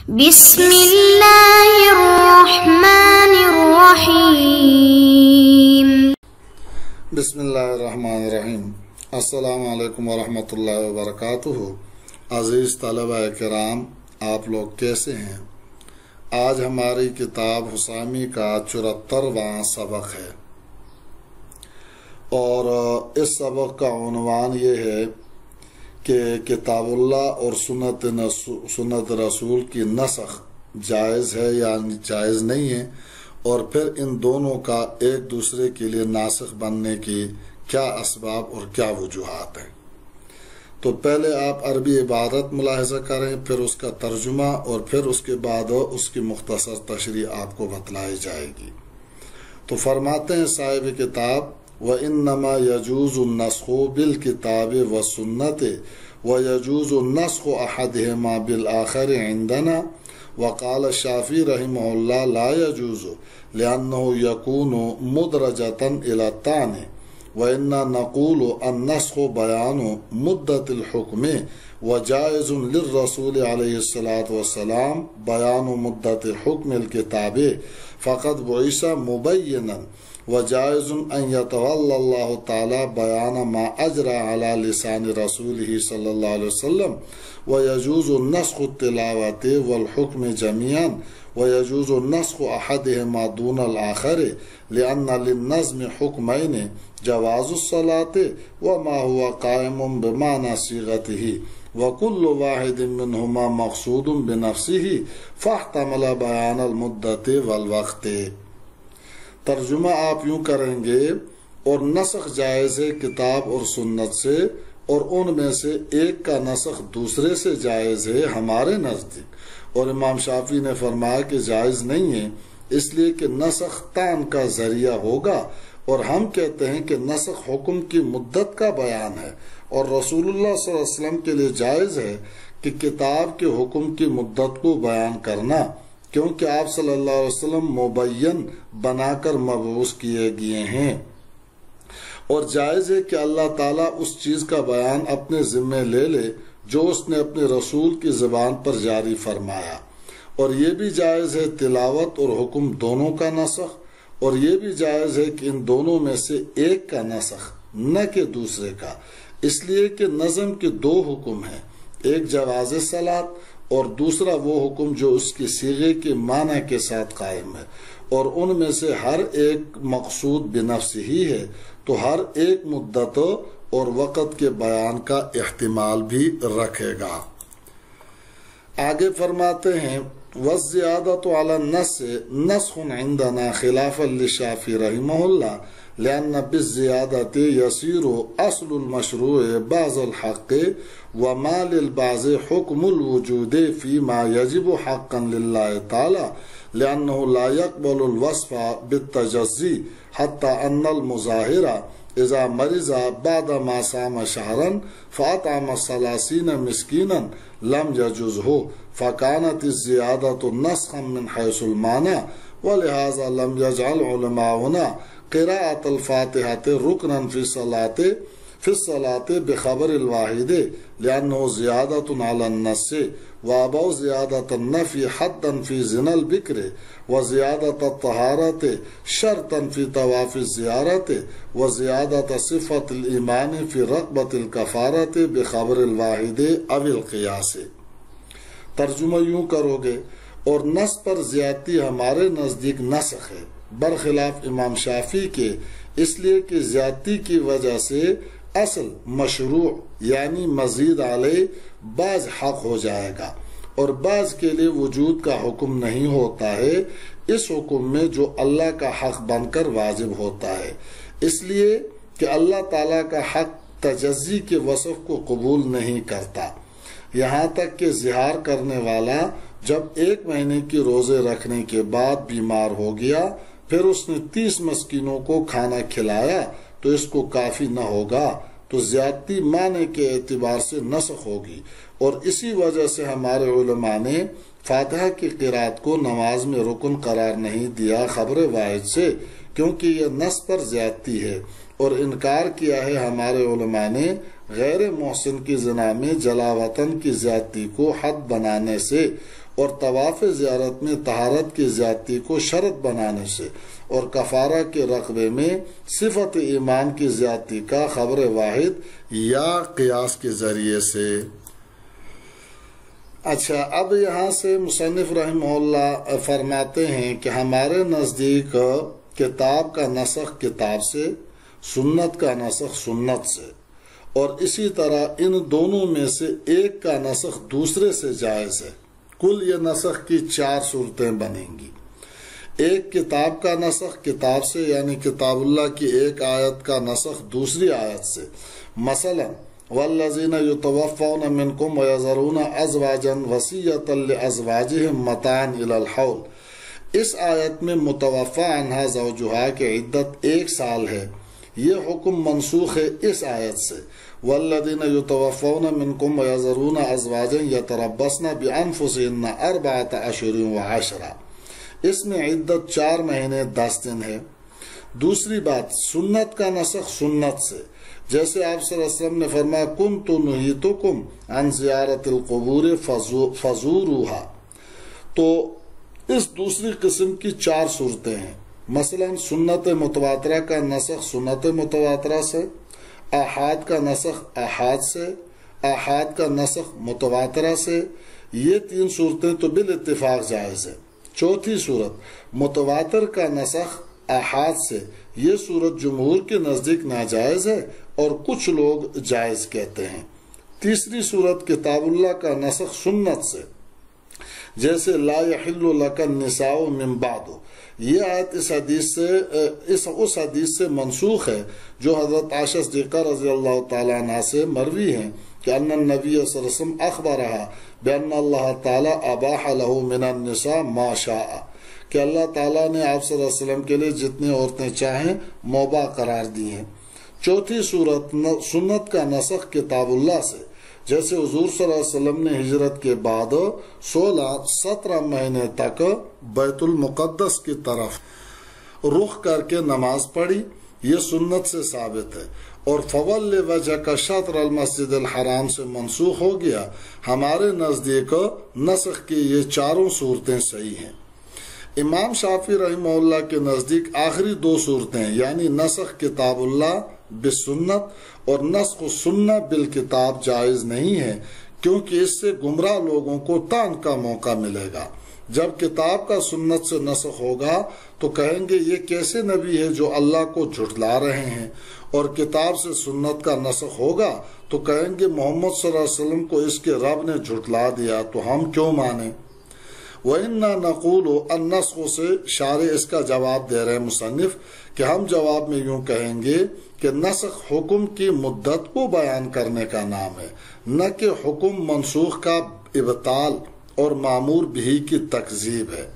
بسم اللہ الرحمن الرحیم۔ بسم اللہ الرحمن الرحیم۔ السلام علیکم ورحمۃ اللہ وبرکاتہ۔ عزیز طلبہ کرام، آپ لوگ کیسے ہیں؟ آج ہماری کتاب حسامی کا 74واں سبق ہے، اور اس سبق کا عنوان یہ ہے کہ کتاب اللہ اور سنت رسول کی نسخ جائز ہے یا جائز نہیں ہے، اور پھر ان دونوں کا ایک دوسرے کے لیے ناسخ بننے کی کیا اسباب اور کیا وجوہات ہیں۔ تو پہلے آپ عربی عبارت ملاحظہ کریں، پھر اس کا ترجمہ، اور پھر اس کے بعد اس کی مختصر تشریح آپ کو بتلائی جائے گی۔ تو فرماتے ہیں صاحب کتاب: وَإِنَّمَا يَجُوزُ النَّسْخُ بِالْكِتَابِ وَالسُّنَّةِ وَيَجُوزُ نَسْخُ أَحَدِهِمَا بِالْآخَرِ عِنْدَنَا وقال الشافعي رحمه الله لا يجوز لأنه يكون مدرجة إلى الثاني وإنا نقول النسخ بيان مدة الحكم وجائز للرسول عليه الصلاة والسلام بيان مدة حكم الكتاب فقد بعث مبينا وجائز أن يتولى الله تعالى بيان ما أجرى على لسان رسوله صلى الله عليه وسلم ويجوز نسخ التلاوة والحكم جميعا ويجوز نسخ أحدهما دون الآخر لأن للنظم حكمين جواز الصلاة وما هو قائم بمعنى صيغته وكل واحد منهما مقصود بنفسه فاحتمل بيان المدة والوقت۔ ترجمہ آپ یوں کریں گے: اور نسخ جائز ہے کتاب اور سنت سے، اور ان میں سے ایک کا نسخ دوسرے سے جائز ہے ہمارے نزدیک، اور امام شافعی نے فرمایا کہ جائز نہیں ہے، اس لیے کہ نسخ تان کا ذریعہ ہوگا، اور ہم کہتے ہیں کہ نسخ حکم کی مدت کا بیان ہے، اور رسول اللہ صلی اللہ علیہ وسلم کے لیے جائز ہے کہ کتاب کے حکم کی مدت کو بیان کرنا، کیونکہ آپ صلی اللہ علیہ وسلم مبین بنا کر مبعوث کیے گئے ہیں، اور جائز ہے کہ اللہ تعالیٰ اس چیز کا بیان اپنے ذمے لے لے جو اس نے اپنے رسول کی زبان پر جاری فرمایا، اور یہ بھی جائز ہے تلاوت اور حکم دونوں کا نسخ، اور یہ بھی جائز ہے کہ ان دونوں میں سے ایک کا نسخ نہ کہ دوسرے کا، اس لیے کہ نظم کے دو حکم ہیں، ایک جواز صلاۃ اور دوسرا وہ حکم جو اس کی صیغے کے معنی کے ساتھ قائم ہے، اور ان میں سے ہر ایک مقصود بنفس ہی ہے، تو ہر ایک مدت اور وقت کے بیان کا احتمال بھی رکھے گا۔ آگے فرماتے ہیں: وَالزِّيَادَةُ عَلَى النَّسِّ نَسْخٌ عِنْدَنَا خِلَافًا لِلشَّافِعِي رحمه الله لأن بالزيادة يصير أصل المشروع بعض الحق وما للبعض حكم الوجود فيما يجب حقا لله تعالى لأنه لا يقبل الوصف بالتجزي حتى أن المظاهر إذا مرض بعد ما صام شهرا فأطعم 30 مسكينا لم يجزه فكانت الزيادة نسخا من حيث المعنى ولهذا لم يجعل علماؤنا قراءة الفاتحة ركنا في الصلاة بخبر الواحد لأنه زيادة على النص وأبوا زيادة النفي حدا في زنا البكر وزيادة الطهارة شرطا في طواف الزيارة وزيادة صفة الإيمان في رغبة الكفارة بخبر الواحد أو القياس۔ ترجمہ یوں کرو گے: اور نص پر زیادتی ہمارے نزدیک نسخ ہے برخلاف امام شافعی کے، اس لیے کہ زیادتی کی وجہ سے اصل مشروع یعنی مزید علیہ بعض حق ہو جائے گا، اور بعض کے لیے وجود کا حکم نہیں ہوتا ہے اس حکم میں جو اللہ کا حق بن کر واجب ہوتا ہے، اس لیے کہ اللہ تعالیٰ کا حق تجزی کے وصف کو قبول نہیں کرتا، یہاں تک کہ زہار کرنے والا جب 1 مہینے کی روزے رکھنے کے بعد بیمار ہو گیا، پھر اس نے 30 مسکینوں کو کھانا کھلایا تو اس کو کافی نہ ہوگا، تو زیادتی معنی کے اعتبار سے نسخ ہوگی، اور اسی وجہ سے ہمارے علماء نے فاتحہ کی قرات کو نماز میں رکن قرار نہیں دیا خبر واحد سے، کیونکہ یہ نص پر زیادتی ہے، اور انکار کیا ہے ہمارے علماء نے غیر محسن کی زنا میں جلا وطن کی زیادتی کو حد بنانے سے، اور طواف زیارت میں طہارت کی زیادتی کو شرط بنانے سے اور کفارہ کے رقبے میں صفت ایمان کی زیادتی کا خبر واحد یا قیاس کے ذریعے سے۔ اچھا، اب یہاں سے مصنف رحمہ اللہ فرماتے ہیں کہ ہمارے نزدیک کتاب کا نسخ کتاب سے، سنت کا نسخ سنت سے، اور اسی طرح ان دونوں میں سے ایک کا نسخ دوسرے سے جائز ہے۔ کل یہ نسخ کی 4 صورتیں بنیں گی۔ ایک کتاب کا نسخ کتاب سے، یعنی کتاب اللہ کی ایک آیت کا نسخ دوسری آیت سے، مثلا والذین یتوفون منکم ویذرون ازواجا وصیۃ لازواجہم متاعا الی الحول، اس آیت میں متوفی عنہا زوجہا کی عدت 1 سال ہے، یہ حکم منسوخ ہے اس آیت سے۔ والذین یتوفون منکم ویذرون ازواجا یتربصن بانفسہن 4 اشہر و10، اس میں عدت 4 مہینے 10 دن ہے۔ دوسری بات، سنت کا نسخ سنت سے، جیسے آپ صلی اللہ علیہ وسلم نے فرمایا کنت نہیتکم عن زیارت القبور فزوروها، تو اس دوسری قسم کی 4 صورتیں ہیں۔ مثلا سنت متواترہ کا نسخ سنت متواترہ سے، آحاد کا نسخ آحاد سے، آحاد کا نسخ متواترہ سے، یہ 3 صورتیں تو بالاتفاق جائز ہے۔ چوتھی صورت متواتر کا نسخ آحاد سے، یہ صورت جمہور کے نزدیک ناجائز ہے اور کچھ لوگ جائز کہتے ہیں۔ تیسری صورت کتاب اللہ کا نسخ سنت سے، جیسے لا یحل لک النساء من بعد، یہ آیت اس حدیث سے منسوخ ہے جو حضرت عائشہ صدیقہ رضی اللہ تعالیٰ عنہ سے مروی ہے کہ ان النبی صلی اللہ علیہ وسلم اخبرہا بأن اللہ تعالیٰ اباح لہ من النساء ما شاء، کہ اللہ تعالیٰ نے آپ صلی اللہ علیہ وسلم کے لیے جتنی عورتیں چاہیں مباح قرار دی ہیں۔ چوتھی صورت سنت کا نسخ کتاب اللہ سے، جیسے حضور صلی اللہ علیہ وسلم نے ہجرت کے بعد 17 مہینے تک بیت المقدس کی طرف رخ کر کے نماز پڑھی، یہ سنت سے ثابت ہے، اور فول وجہ کا شطر المسجد الحرام سے منسوخ ہو گیا۔ ہمارے نزدیک نسخ کی یہ 4 صورتیں صحیح ہیں۔ امام شافعی رحمہ اللہ کے نزدیک آخری 2 صورتیں، یعنی نسخ کتاب اللہ بالسنت اور نسخ سنہ بالکتاب جائز نہیں ہے، کیونکہ اس سے گمراہ لوگوں کو طعن کا موقع ملے گا۔ جب کتاب کا سنت سے نسخ ہوگا تو کہیں گے یہ کیسے نبی ہے جو اللہ کو جھٹلا رہے ہیں، اور کتاب سے سنت کا نسخ ہوگا تو کہیں گے محمد صلی اللہ علیہ وسلم کو اس کے رب نے جھٹلا دیا تو ہم کیوں مانیں۔ وَإِنَّا نَقُولُ النَّسْخُ سے شارح اس کا جواب دے رہے مصنف کہ ہم جواب میں یوں کہیں گے کہ نسخ حکم کی مدت کو بیان کرنے کا نام ہے، نہ کہ حکم منسوخ کا ابطال اور معمور بھی کی تکذیب ہے،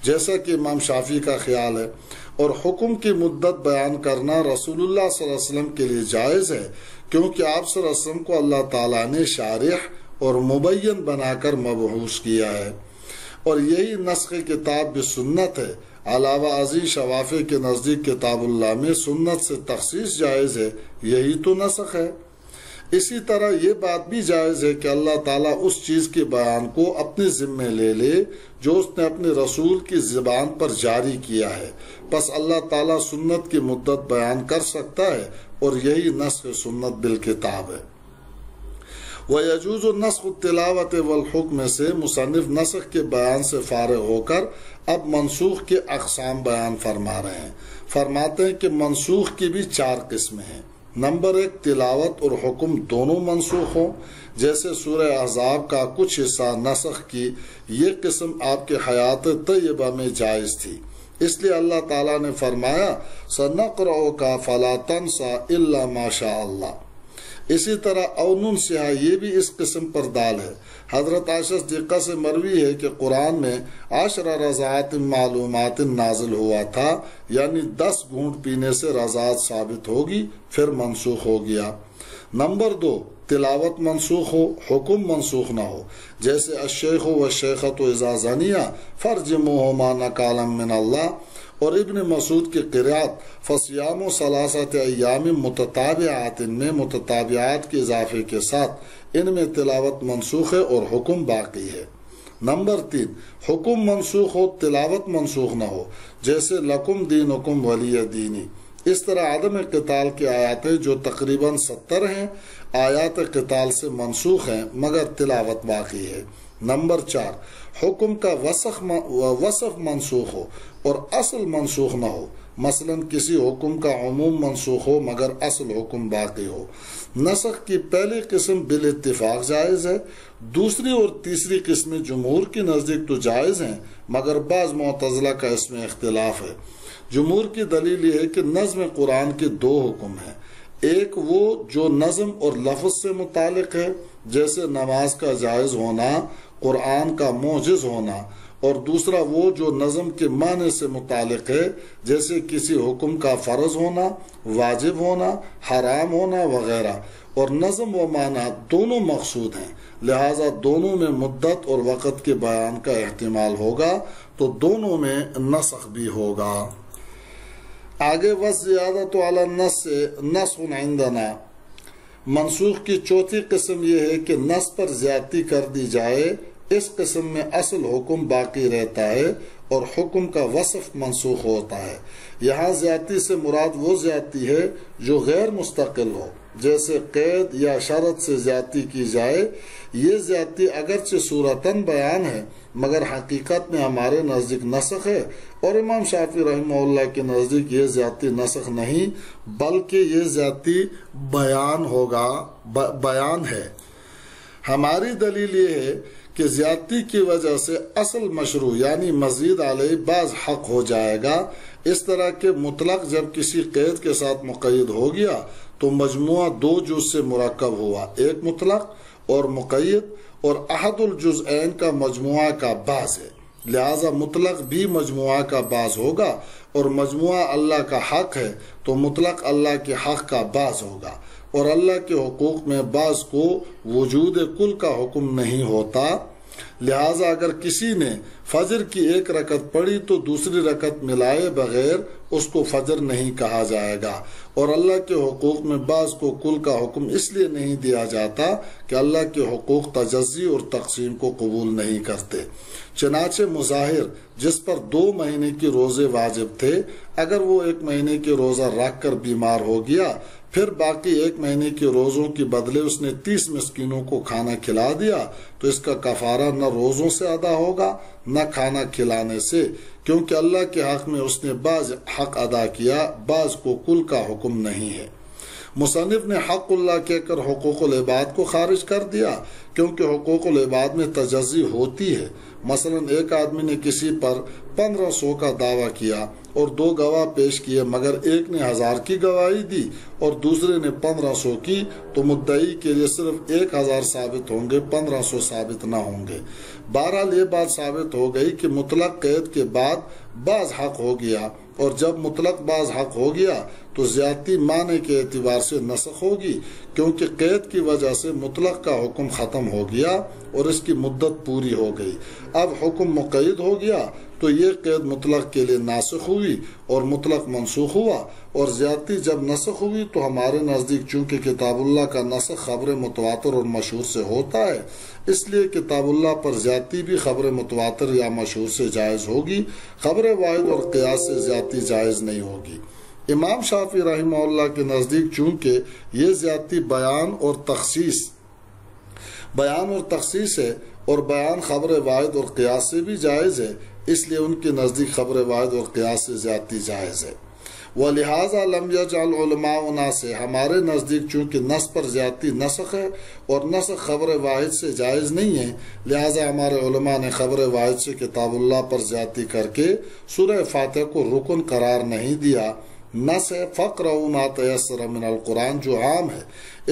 جیسا کہ امام شافعی کا خیال ہے۔ اور حکم کی مدت بیان کرنا رسول اللہ صلی اللہ علیہ وسلم کے لیے جائز ہے، کیونکہ آپ صلی اللہ علیہ وسلم کو اللہ تعالیٰ نے شارح اور مبین بنا کر مبعوث کیا ہے، اور یہی نسخ کتاب بسنت ہے۔ علاوہ ازیں شوافی کے نزدیک کتاب اللہ میں سنت سے تخصیص جائز ہے، یہی تو نسخ ہے۔ اسی طرح یہ بات بھی جائز ہے کہ اللہ تعالیٰ اس چیز کے بیان کو اپنے ذمے لے لے جو اس نے اپنے رسول کی زبان پر جاری کیا ہے، پس اللہ تعالیٰ سنت کی مدت بیان کر سکتا ہے، اور یہی نسخ سنت بالکتاب ہے۔ وَيَجُوزُ نَسْخُ التِّلَاوَةِ وَالْحُکْمِ سے مصنف نسخ کے بیان سے فارغ ہو کر اب منسوخ کے اقسام بیان فرما رہے ہیں۔ فرماتے ہیں کہ منسوخ کی بھی 4 قسمیں ہیں۔ نمبر 1، تلاوت اور حکم دونوں منسوخ ہوں، جیسے سورہ احزاب کا کچھ حصہ نسخ کی یہ قسم آپ کے حیات طیبہ میں جائز تھی، اس لیے اللہ تعالیٰ نے فرمایا سَنَقْرَؤُكَ فَلَا تَنْسَى إِلَّا مَا شَاءَ اللَّهُ۔ اسی طرح اونن سیاہ یہ بھی اس قسم پر دال ہے۔ حضرت عائشہ صدیقہ سے مروی ہے کہ قرآن میں 10 رضعات معلومات نازل ہوا تھا، یعنی 10 گھونٹ پینے سے رضاعت ثابت ہوگی، پھر منسوخ ہو گیا۔ نمبر 2، تلاوت منسوخ ہو، حکم منسوخ نہ ہو، جیسے الشیخ والشیخۃ اذا زنیا فرجموہما نکالا من اللہ، اور ابن مسعود کی قرات فصیام ثلاثۃ ایام متتابعات میں متتابعات کے اضافے کے ساتھ ان میں تلاوت منسوخ ہے اور حکم باقی ہے۔ نمبر 3 حکم منسوخ ہو تلاوت منسوخ نہ ہو، جیسے لکم دینکم ولی دینی۔ اس طرح عدم قتال کی آیاتیں جو تقریباً 70 ہیں آیات قتال سے منسوخ ہیں مگر تلاوت باقی ہے۔ نمبر 4 حکم کا وصف منسوخ ہو اور اصل منسوخ نہ ہو، مثلا کسی حکم کا عموم منسوخ ہو مگر اصل حکم باقی ہو۔ نسخ کی پہلی قسم بالاتفاق جائز ہے، دوسری اور تیسری قسمیں جمہور کی نزدیک تو جائز ہیں مگر بعض معتزلہ کا اس میں اختلاف ہے۔ جمہور کی دلیل یہ ہے کہ نظم قرآن کے 2 حکم ہیں، ایک وہ جو نظم اور لفظ سے متعلق ہے جیسے نماز کا جائز ہونا، قرآن کا معجز ہونا، اور دوسرا وہ جو نظم کے معنی سے متعلق ہے جیسے کسی حکم کا فرض ہونا، واجب ہونا، حرام ہونا وغیرہ، اور نظم و معنی دونوں مقصود ہیں، لہٰذا دونوں میں مدت اور وقت کے بیان کا احتمال ہوگا تو دونوں میں نسخ بھی ہوگا۔ آگے وَالزِّيَادَةُ عَلَى النَّسِّ نَسْخٌ عِندَنَا، منسوخ کی چوتھی قسم یہ ہے کہ نص پر زیادتی کر دی جائے، اس قسم میں اصل حکم باقی رہتا ہے اور حکم کا وصف منسوخ ہوتا ہے۔ یہاں زیادتی سے مراد وہ زیادتی ہے جو غیر مستقل ہو، جیسے قید یا شرط سے زیادتی کی جائے، یہ زیادتی اگرچہ صورتاً بیان ہے مگر حقیقت میں ہمارے نزدیک نسخ ہے، اور امام شافعی رحمہ اللہ کے نزدیک یہ زیادتی نسخ نہیں بلکہ یہ زیادتی بیان ہے۔ ہماری دلیل یہ ہے کہ زیادتی کی وجہ سے اصل مشروع یعنی مزید علیہ بعض حق ہو جائے گا، اس طرح کہ مطلق جب کسی قید کے ساتھ مقید ہو گیا تو مجموعہ 2 جز سے مرکب ہوا، ایک مطلق اور مقید، اور احد الجزئین کا مجموعہ کا بعض ہے، لہذا مطلق بھی مجموعہ کا بعض ہوگا، اور مجموعہ اللہ کا حق ہے تو مطلق اللہ کے حق کا بعض ہوگا، اور اللہ کے حقوق میں بعض کو وجود کل کا حکم نہیں ہوتا، لہذا اگر کسی نے فجر کی 1 رکعت پڑھی تو دوسری رکعت ملائے بغیر اس کو فجر نہیں کہا جائے گا، اور اللہ کے حقوق میں بعض کو کل کا حکم اس لیے نہیں دیا جاتا کہ اللہ کے حقوق تجزی اور تقسیم کو قبول نہیں کرتے۔ چنانچہ مظاہر جس پر 2 مہینے کے روزے واجب تھے، اگر وہ 1 مہینے کے روزہ رکھ کر بیمار ہو گیا، پھر باقی 1 مہینے کے روزوں کے بدلے اس نے 30 مسکینوں کو کھانا کھلا دیا تو اس کا کفارہ نہ روزوں سے ادا ہوگا نہ کھانا کھلانے سے، کیونکہ اللہ کے حق میں اس نے بعض حق ادا کیا، بعض کو کل کا حکم نہیں ہے۔ مصنف نے حق اللہ کہہ کر حقوق العباد کو خارج کر دیا کیونکہ حقوق العباد میں تجزی ہوتی ہے۔ مثلا ایک آدمی نے کسی پر 1500 کا دعویٰ کیا اور 2 گواہ پیش کیے مگر ایک نے 1000 کی گواہی دی اور دوسرے نے 1500 کی، تو مدعی کے لیے صرف 1000 ثابت ہوں گے، 1500 ثابت نہ ہوں گے۔ بہرحال یہ بات ثابت ہو گئی کہ مطلق قید کے بعد بعض حق ہو گیا، اور جب مطلق بعض حق ہو گیا تو زیادتی معنی کے اعتبار سے نسخ ہوگی، کیونکہ قید کی وجہ سے مطلق کا حکم ختم ہو گیا اور اس کی مدت پوری ہو گئی۔ اب حکم مقید ہو گیا تو یہ قید مطلق کے لیے ناسخ ہوئی اور مطلق منسوخ ہوا، اور زیادتی جب نسخ ہوئی تو ہمارے نزدیک چونکہ کتاب اللہ کا نسخ خبر متواتر اور مشہور سے ہوتا ہے، اس لیے کتاب اللہ پر زیادتی بھی خبر متواتر یا مشہور سے جائز ہوگی، خبر واحد اور قیاس سے زیادتی جائز نہیں ہوگی۔ امام شافعی رحمہ اللہ کے نزدیک چونکہ یہ زیادتی بیان اور تخصیص ہے اور بیان خبر واحد اور قیاس سے بھی جائز ہے، اس لیے ان کے نزدیک خبر واحد اور قیاس سے زیادتی جائز ہے۔ وَلِهَذَا لَمْ يَجْعَلْ عُلَمَاؤُنَا سے ہمارے نزدیک چونکہ نص پر زیادتی نسخ ہے اور نسخ خبر واحد سے جائز نہیں ہے، لہٰذا ہمارے علماء نے خبر واحد سے کتاب اللہ پر زیادتی کر کے سورہ فاتحہ کو رکن قرار نہیں دیا۔ نص ہے فَقْرَؤُوا مَا تَيَسَّرَ مِنَ الْقُرْآنِ جو عام ہے،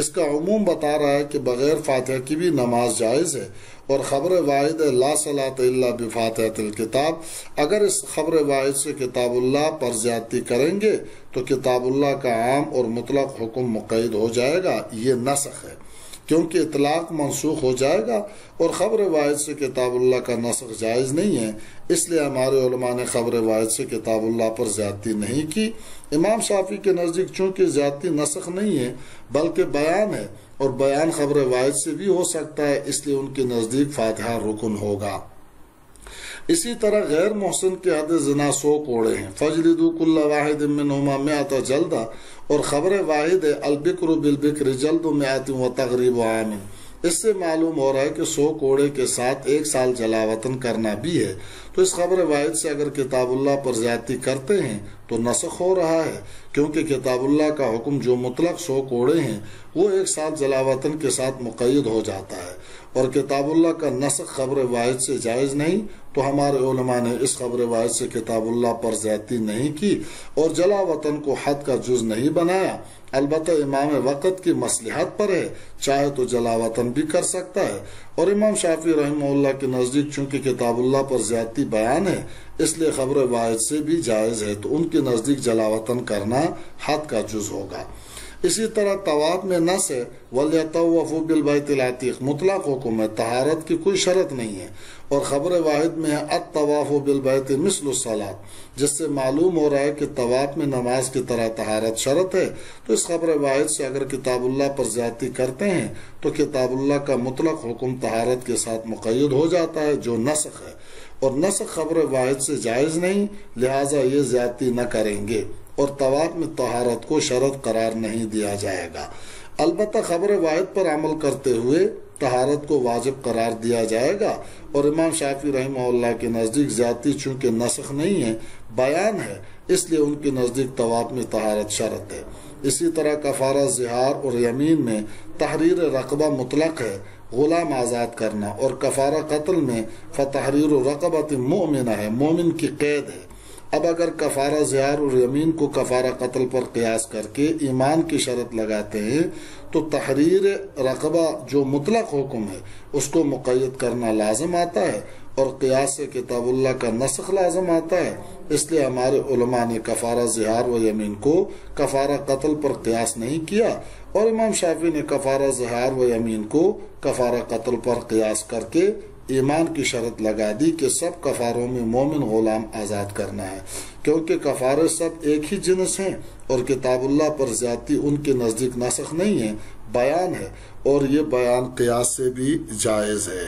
اس کا عموم بتا رہا ہے کہ بغیر فاتحہ کی بھی نماز جائز ہے، اور خبر واحد ہے لا صلاۃ الا بفاتحۃ الکتاب، اگر اس خبر واحد سے کتاب اللہ پر زیادتی کریں گے تو کتاب اللہ کا عام اور مطلق حکم مقید ہو جائے گا، یہ نسخ ہے، کیونکہ اطلاق منسوخ ہو جائے گا اور خبر واحد سے کتاب اللہ کا نسخ جائز نہیں ہے، اس لیے ہمارے علماء نے خبر واحد سے کتاب اللہ پر زیادتی نہیں کی۔ امام شافعی کے نزدیک چونکہ زیادتی نسخ نہیں ہے بلکہ بیان ہے، اور بیان خبر واحد سے بھی ہو سکتا ہے، اس لیے ان کے نزدیک فاتحہ رکن ہوگا۔ اسی طرح غیر محسن کے حد زنا 100 کوڑے ہیں. فجلدوا کل واحد منہما 100 جلدہ، اور خبر واحد ہے البکر بالبکر جلد 100 وتغریب عام. اس سے معلوم ہو رہا ہے کہ 100 کوڑے کے ساتھ 1 سال جلاوطن کرنا بھی ہے. تو اس خبر واحد سے اگر کتاب اللہ پر زیادتی کرتے ہیں تو نسخ ہو رہا ہے، کیونکہ کتاب اللہ کا حکم جو مطلق 100 کوڑے ہیں وہ 1 سال جلاوطن کے ساتھ مقید ہو جاتا ہے، اور کتاب اللہ کا نسخ خبر واحد سے جائز نہیں. تو ہمارے علماء نے اس خبر واحد سے کتاب اللہ پر زیادتی نہیں کی اور جلاوطن کو حد کا جز نہیں بنایا. البتہ امام وقت کی مصلحت پر ہے، چاہے تو جلاوطن بھی کر سکتا ہے. اور امام شافعی رحمہ اللہ کے نزدیک چونکہ کتاب اللہ پر زیادتی بیان ہے اس لیے خبر واحد سے بھی جائز ہے، تو ان کے نزدیک جلاوطن کرنا حد کا جز ہوگا. اسی طرح طواف میں نص ہے وَلْيَطَوَّفُوا بِالْبَيْتِ الْعَتِيقِ، مطلق حکم ہے، طہارت کی کوئی شرط نہیں ہے. اور خبر واحد میں ہے الطواف بالبیت مثل الصلاۃ، جس سے معلوم ہو رہا ہے کہ طواف میں نماز کی طرح طہارت شرط ہے. تو اس خبر واحد سے اگر کتاب اللہ پر زیادتی کرتے ہیں تو کتاب اللہ کا مطلق حکم طہارت کے ساتھ مقید ہو جاتا ہے جو نسخ ہے، اور نسخ خبر واحد سے جائز نہیں، لہٰذا یہ زیادتی نہ کریں گے، اور طواف میں طہارت کو شرط قرار نہیں دیا جائے گا. البتہ خبر واحد پر عمل کرتے ہوئے طہارت کو واجب قرار دیا جائے گا. اور امام شافعی رحمہ اللہ کے نزدیک زیادتی چونکہ نسخ نہیں ہے بیان ہے، اس لیے ان کے نزدیک طواف میں طہارت شرط ہے. اسی طرح کفارہ ظہار اور یمین میں تحریر رقبہ مطلق ہے، غلام آزاد کرنا، اور کفارہ قتل میں فتحریر رقبۃ مؤمنہ ہے، مومن کی قید ہے. اب اگر کفارہ ظہار اور یمین کو کفارہ قتل پر قیاس کر کے ایمان کی شرط لگاتے ہیں تو تحریر رقبہ جو مطلق حکم ہے اس کو مقید کرنا لازم آتا ہے، اور قیاس سے کتاب اللہ کا نسخ لازم آتا ہے. اس لیے ہمارے علماء نے کفارہ ظہار و یمین کو کفارہ قتل پر قیاس نہیں کیا، اور امام شافعی نے کفارہ ظہار و یمین کو کفارہ قتل پر قیاس کر کے ایمان کی شرط لگا دی کہ سب کفاروں میں مومن غلام آزاد کرنا ہے، کیونکہ کفارے سب ایک ہی جنس ہیں، اور کتاب اللہ پر زیادتی ان کے نزدیک نسخ نہیں ہے، بیان ہے، اور یہ بیان قیاس سے بھی جائز ہے.